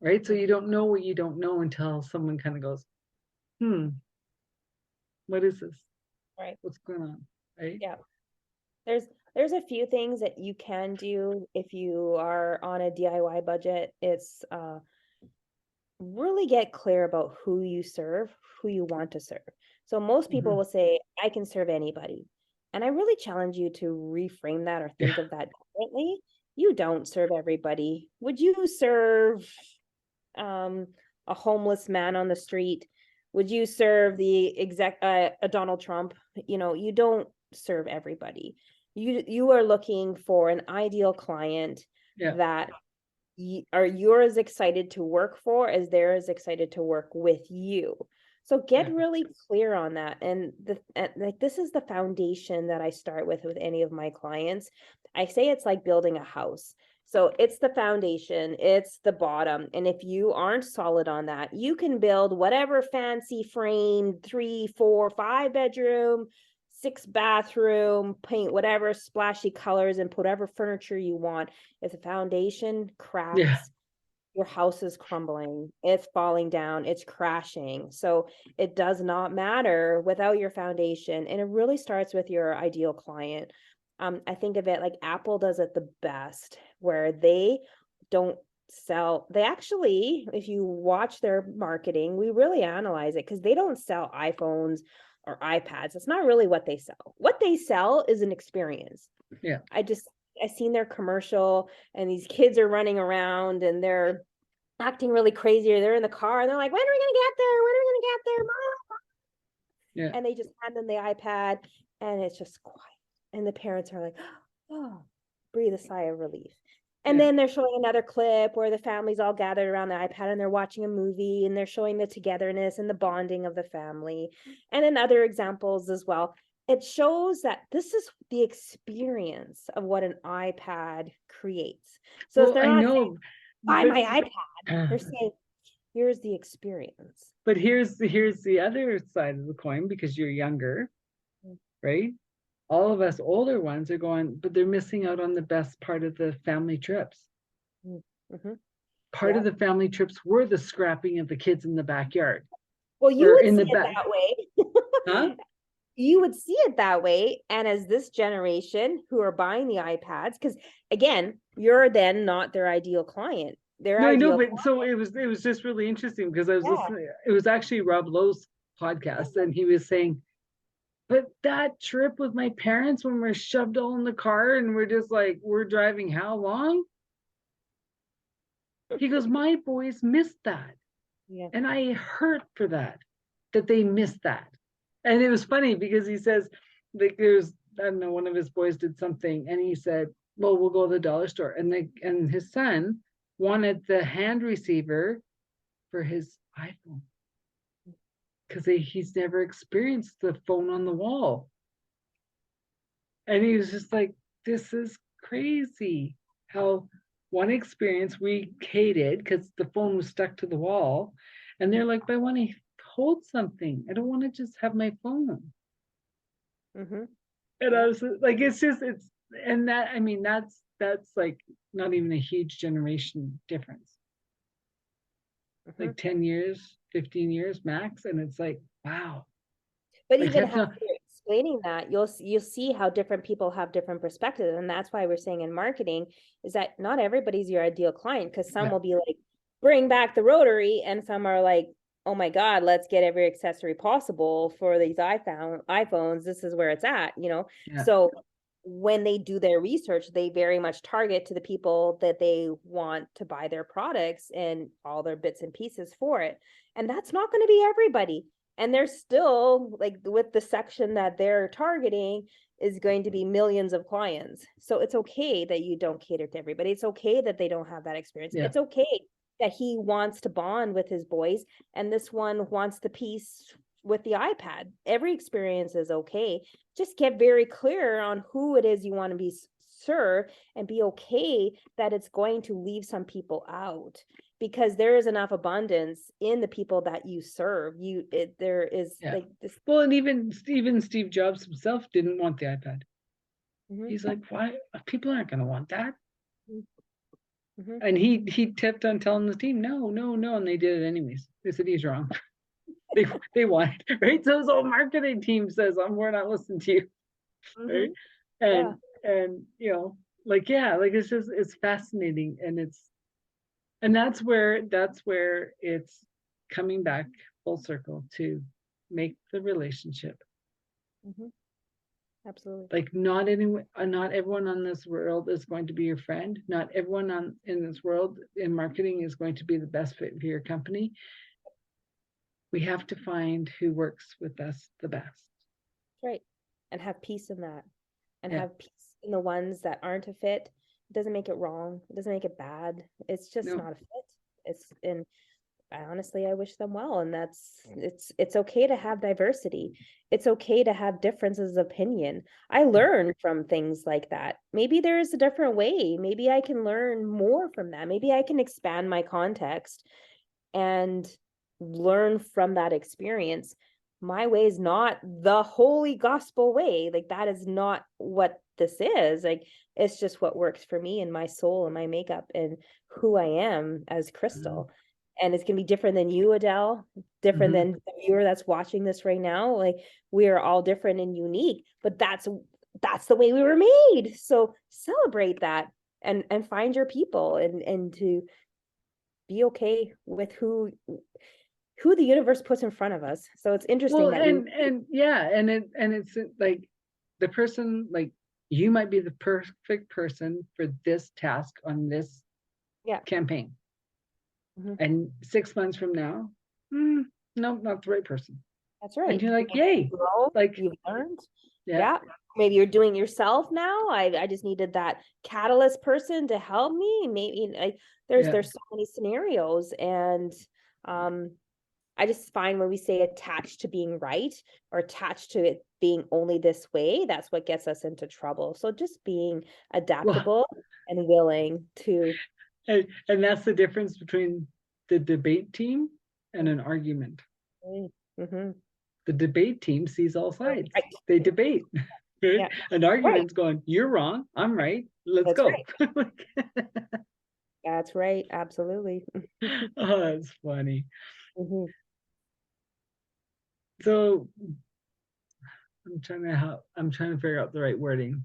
Right? So you don't know what you don't know until someone kind of goes, what is this? Right. What's going on? Right? Yeah. There's a few things that you can do if you are on a DIY budget. It's really get clear about who you serve, who you want to serve. So most people will say, I can serve anybody. And I really challenge you to reframe that or think of that differently. You don't serve everybody. Would you serve a homeless man on the street? Would you serve a Donald Trump? You don't serve everybody. You are looking for an ideal client that you're as excited to work for as they're as excited to work with you. So get really clear on that. And like this is the foundation that I start with any of my clients. I say it's like building a house. So it's the foundation, it's the bottom. And if you aren't solid on that, you can build whatever fancy framed 3, 4, 5 bedroom, 6-bathroom, paint whatever splashy colors and put whatever furniture you want. If the foundation cracks, your house is crumbling, it's falling down, it's crashing. So it does not matter without your foundation. And it really starts with your ideal client. I think of it like Apple does it the best, where they don't sell, they actually, if you watch their marketing, we really analyze it, because they don't sell iPhones or iPads. It's not really what they sell. What they sell is an experience. Yeah. I seen their commercial, and these kids are running around and they're acting really crazy, or they're in the car and they're like, when are we gonna get there? When are we gonna get there, Mom? Yeah. And they just hand them the iPad and it's just quiet. And the parents are like, oh, breathe a sigh of relief. And Yeah. then they're showing another clip where the family's all gathered around the iPad and they're watching a movie, and they're showing the togetherness and the bonding of the family. And in other examples as well, it shows that this is the experience of what an iPad creates. So Well, they're I not saying, know, buy but my iPad. They're saying, here's the experience. but here's the other side of the coin, because you're younger, right? All of us older ones are going, but they're missing out on the best part of the family trips. Mm-hmm. Part of the family trips were the scrapping of the kids in the backyard. Well, you Or would in see the it back. that way. Huh? You would see it that way. And as this generation who are buying the iPads, because again, you're then not their ideal client. Their No, I know, ideal but so it was just really interesting, because I was Yeah. listening. It was actually Rob Lowe's podcast, and he was saying, but that trip with my parents, when we're shoved all in the car and we're just like, we're driving how long? He goes, my boys missed that. Yeah. And I hurt for that they missed that. And it was funny because he says, like, there's, I don't know, one of his boys did something, and he said, well, we'll go to the dollar store. And his son wanted the hand receiver for his iPhone, because he's never experienced the phone on the wall. And he was just like, this is crazy how one experience we hated because the phone was stuck to the wall. And they're like, but I want to hold something. I don't want to just have my phone. Mm-hmm. And I was like, and that, I mean, that's like not even a huge generation difference. Mm-hmm. Like 10 years, 15 years max. And it's like, wow. But like even how you're explaining that, you'll see how different people have different perspectives. And that's why we're saying in marketing is that not everybody's your ideal client, because some will be like, bring back the rotary, and some are like, oh my God, let's get every accessory possible for these iPhones. This is where it's at, Yeah. So when they do their research, they very much target to the people that they want to buy their products and all their bits and pieces for it. And that's not going to be everybody. And there's still, like, with the section that they're targeting is going to be millions of clients. So it's okay that you don't cater to everybody. It's okay that they don't have that experience. Yeah. It's okay that he wants to bond with his boys, and this one wants the piece with the iPad. Every experience is okay. Just get very clear on who it is you want to be served, and be okay that it's going to leave some people out, because there is enough abundance in the people that you serve. There is like this. Well, and even Steve Jobs himself didn't want the iPad. Mm-hmm. He's like, why? People aren't going to want that. Mm-hmm. And he kept on telling the team, no, and they did it anyways. They said he's wrong. they want it, right? So his whole marketing team says, we're not listening to you, right? And like it's fascinating, and that's where it's coming back full circle to make the relationship. Mm-hmm. Absolutely. Like not everyone on this world is going to be your friend. Not everyone in this world in marketing is going to be the best fit for your company. We have to find who works with us the best. Right. And have peace in that. And have peace in the ones that aren't a fit. It doesn't make it wrong. It doesn't make it bad. It's just not a fit. I wish them well. And it's okay to have diversity. It's okay to have differences of opinion. I learn from things like that. Maybe there is a different way. Maybe I can learn more from that. Maybe I can expand my context and learn from that experience. my way is not the holy gospel way. Like, that is not what this is. Like, it's just what works for me and my soul and my makeup and who I am as Crystal. And it's gonna be different than you, Adele, different Mhm. than the viewer that's watching this right now. Like, we are all different and unique, but that's the way we were made. So celebrate that and find your people and to be okay with who the universe puts in front of us. So it's interesting Well, that we and yeah, and it's like the person, like you might be the perfect person for this task on this yeah. campaign. Mhm. And 6 months from now, no, not the right person. That's And right. you're like, Maybe you yay, grow, like, you've learned. yeah. Yeah. Maybe you're doing it yourself now. I just needed that catalyst person to help me. Maybe like Yeah. there's so many scenarios. And um I just find when we say attached to being right or attached to it being only this way, that's what gets us into trouble. So just being Well, adaptable and willing to. and that's the difference between the debate team and an argument. Mm-hmm. The debate team sees all sides. Right. They debate. Right? Yeah. An Right. argument's going, you're wrong, I'm right. Let's That's go. right. That's right. Absolutely. Oh, that's funny. Mhm. So I'm trying to figure out the right wording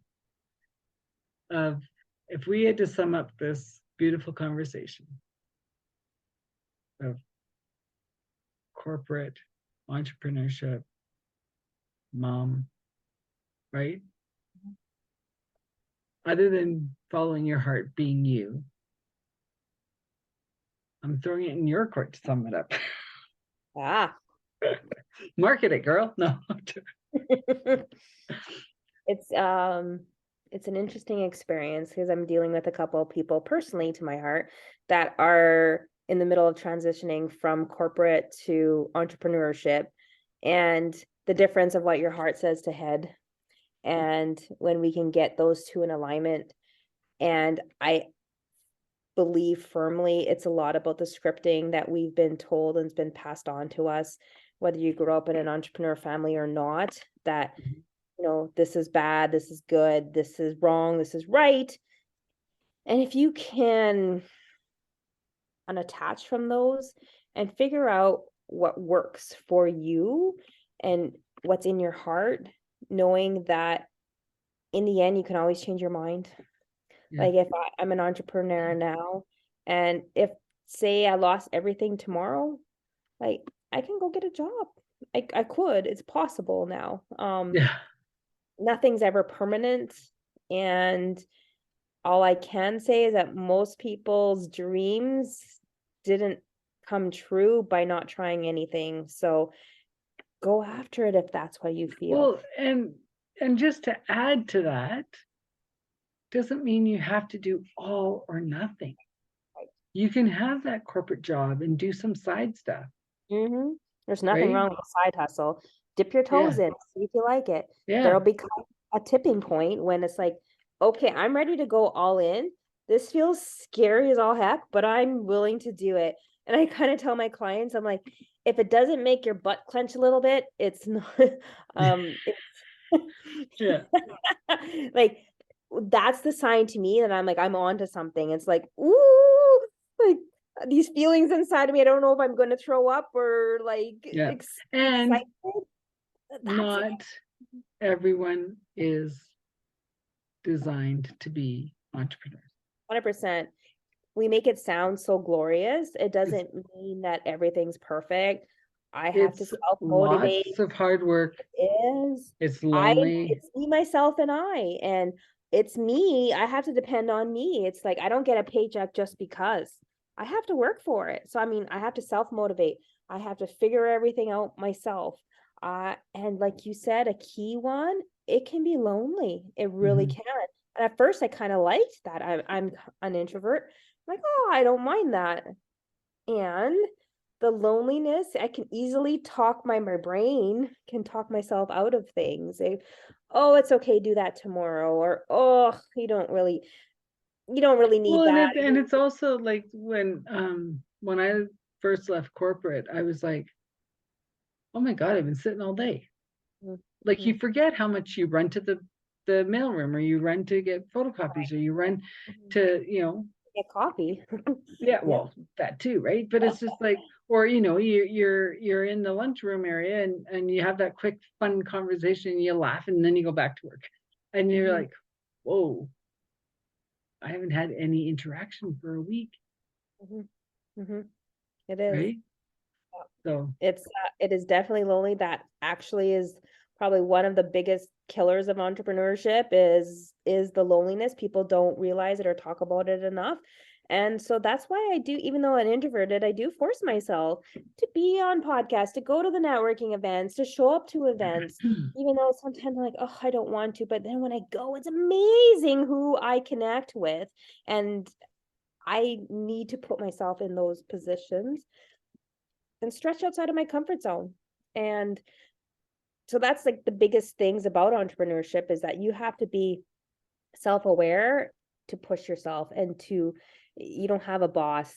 of if we had to sum up this beautiful conversation of corporate entrepreneurship, mom, right? Other than following your heart, being you, I'm throwing it in your court to sum it up. Ah. Market it, girl. No. It's it's an interesting experience because I'm dealing with a couple of people personally to my heart that are in the middle of transitioning from corporate to entrepreneurship, and the difference of what your heart says to head, and when we can get those two in alignment. And I believe firmly it's a lot about the scripting that we've been told and's been passed on to us, whether you grew up in an entrepreneur family or not, that this is bad, this is good, this is wrong, this is right. And if you can unattach from those and figure out what works for you and what's in your heart, knowing that in the end you can always change your mind. Yeah. Like, if I'm an entrepreneur now, and if, say, I lost everything tomorrow, like, I can go get a job. I could, it's possible now. Yeah. Nothing's ever permanent. And all I can say is that most people's dreams didn't come true by not trying anything. So go after it if that's what you feel. Well, and just to add to that, doesn't mean you have to do all or nothing. You can have that corporate job and do some side stuff, Mm-hmm. There's nothing right? wrong with a side hustle. Dip your toes Yeah. in, see if you like it. Yeah. There'll become a tipping point when it's like, okay, I'm ready to go all in. This feels scary as all heck, but I'm willing to do it. And I kind of tell my clients, I'm like, if it doesn't make your butt clench a little bit, it's not Yeah. like, that's the sign to me that I'm like, I'm on to something. It's like, ooh, like these feelings inside of me. I don't know if I'm going to throw up or like Yeah. And excited. That's it. not everyone is designed to be entrepreneurs. 100%. We make it sound so glorious. It It's, doesn't mean that everything's perfect. I have to it's self-motivate. lots of hard work. Is It's lonely. it's me, myself, and I. And it's me. I have to depend on me. It's like I don't get a paycheck just because. I have to work for it. So I mean, I have to self-motivate. I have to figure everything out myself. And like you said, a key one, it can be lonely. It really Mhm. can. And at first I kind of liked that. I'm an introvert. I'm like, oh, I don't mind that. And the loneliness, I can easily talk my brain can talk myself out of things. Oh, it's okay, do that tomorrow. Or, oh, you don't really need Well, that. and it's also like when I first left corporate, I was like, oh my God, I've been sitting all day. Mhm. Like you forget how much you run to the mailroom, or you run to get photocopies, or you run Mhm. to, you know, Get coffee. yeah, Yep. well, that too, right? But it's just like, or you know, you're in the lunchroom area, and you have that quick fun conversation, you laugh, and then you go back to work, and you're Mhm. like, whoa, I haven't had any interaction for a week, Mhm. Mhm. It is. right? So It is definitely lonely. That actually is probably one of the biggest killers of entrepreneurship is the loneliness. People don't realize it or talk about it enough. And so that's why I do, even though I'm introverted, I do force myself to be on podcasts, to go to the networking events, to show up to events, even though sometimes I'm like, oh, I don't want to. But then when I go, it's amazing who I connect with. And I need to put myself in those positions and stretch outside of my comfort zone. And so that's like the biggest things about entrepreneurship is that you have to be self-aware to push yourself and to you don't have a boss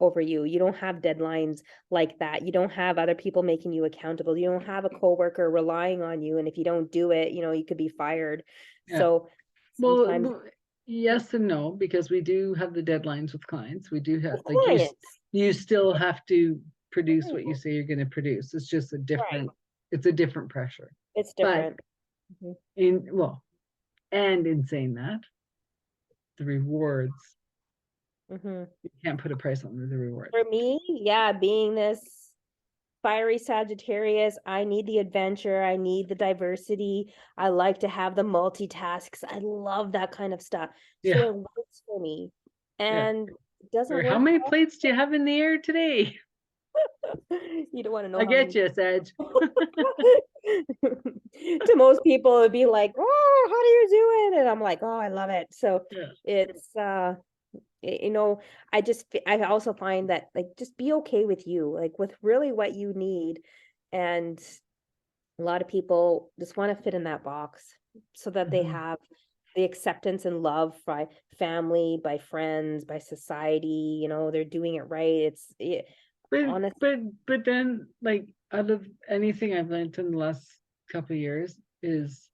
over you. You don't have deadlines like that. You don't have other people making you accountable. You don't have a coworker relying on you. And if you don't do it, you could be fired. yeah, So sometimes well, yes and no, because we do have the deadlines with clients. We do have with like clients, you still have to produce what you right, say you're going to produce. It's just right. it's a different pressure. It's But different. Mhm. and in saying that, the rewards, Mhm. you can't put a price on the rewards. For me, yeah, being this fiery Sagittarius, I need the adventure, I need the diversity. I like to have the multitasks. I love that kind of stuff. So Yeah, it works for me. yeah. And it doesn't Or how work many plates do you have in the air today? you don't want to know I how get many. you, Sag. To most people it'd be like, oh, how do you do it? And I'm like, oh, I love it. So Yeah. it's you know, I also find that like just be okay with you, like with really what you need. And a lot of people just want to fit in that box so that they Mhm. have the acceptance and love by family, by friends, by society, they're doing it right. But Honest, but then, like, out of anything I've learned in the last couple of years is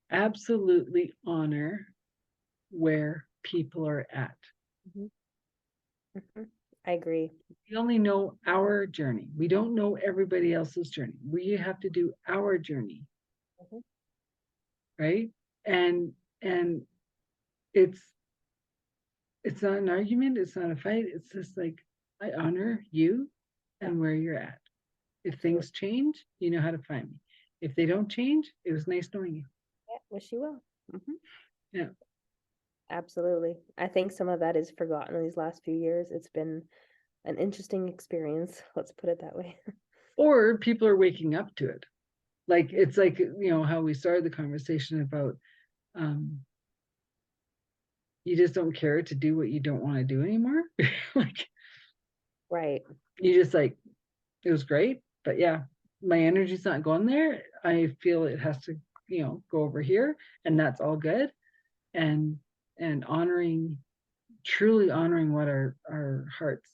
absolutely honor where people are at. Mhm, mhm. I agree. We only know our journey. We don't know everybody else's journey. We have to do our journey, Mhm. right? And and it's it's not an argument, it's not a fight. It's just like, I honor you Yeah, and where you're at. If absolutely. things change, you know how to find me. If they don't change, it was nice knowing you. Yeah, wish you well. Mhm. Yeah. Absolutely. I think some of that is forgotten these last few years. It's been an interesting experience. Let's put it that way. Or people are waking up to it. Like Mhm. it's like, how we started the conversation about, um, you just don't care to do what you don't want to do anymore. Like Right. you just like, it was great, but yeah, my energy's not going there. I feel it has to, go over here, and that's all good. And honoring, truly honoring what our hearts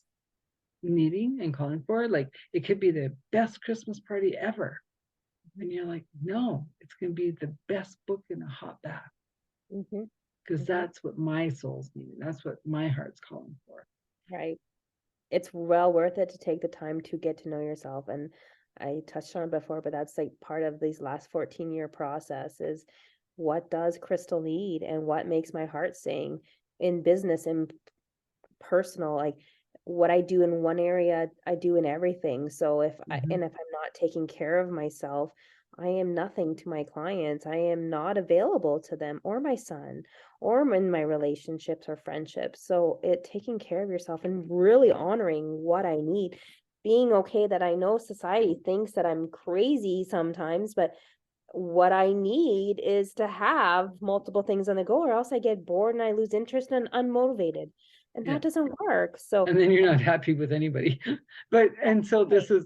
needing and calling for. Like it could be the best Christmas party ever. And you're like, no, it's gonna be the best book in a hot bath. Hmm. Because Hmm. that's what my soul's needing. That's what my heart's calling for. Right. It's well worth it to take the time to get to know yourself. And I touched on it before, but that's like part of these last 14-year process is what does Crystal need and what makes my heart sing in business and personal, like what I do in one area, I do in everything. So Mhm. if I'm not taking care of myself, I am nothing to my clients. I am not available to them or my son or in my relationships or friendships. So taking care of yourself and really honoring what I need, being okay that I know society thinks that I'm crazy sometimes, but what I need is to have multiple things on the go, or else I get bored and I lose interest and unmotivated. And Yeah. that doesn't work. So, And then you're not happy with anybody. But and so right. this is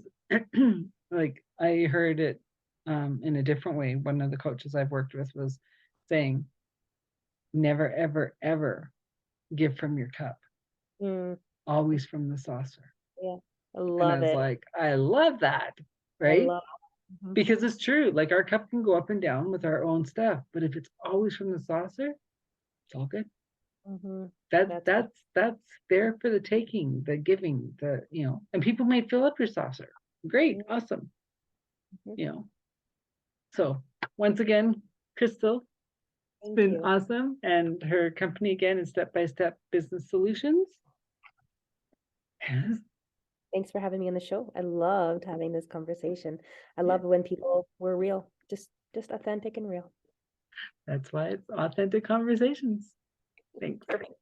like I heard it in a different way. One of the coaches I've worked with was saying, never, ever, ever give from your cup, Mm, always from the saucer. yeah. I And I love was it. like, I love that, I right? love Mhm. Because it's true. Like our cup can go up and down with our own stuff, but if it's always from the saucer, it's all good. Mhm. That That's that's there for the taking, the giving, the and people may fill up your saucer. Great, awesome. Mhm. You know. So once again, Crystal, it's Thank been you. awesome. And her company again is Step by Step Business Solutions. Yes, Thanks for having me on the show. I loved having this conversation. I love when people were real, just authentic and real. that's why it's authentic conversations. Thanks. Perfect.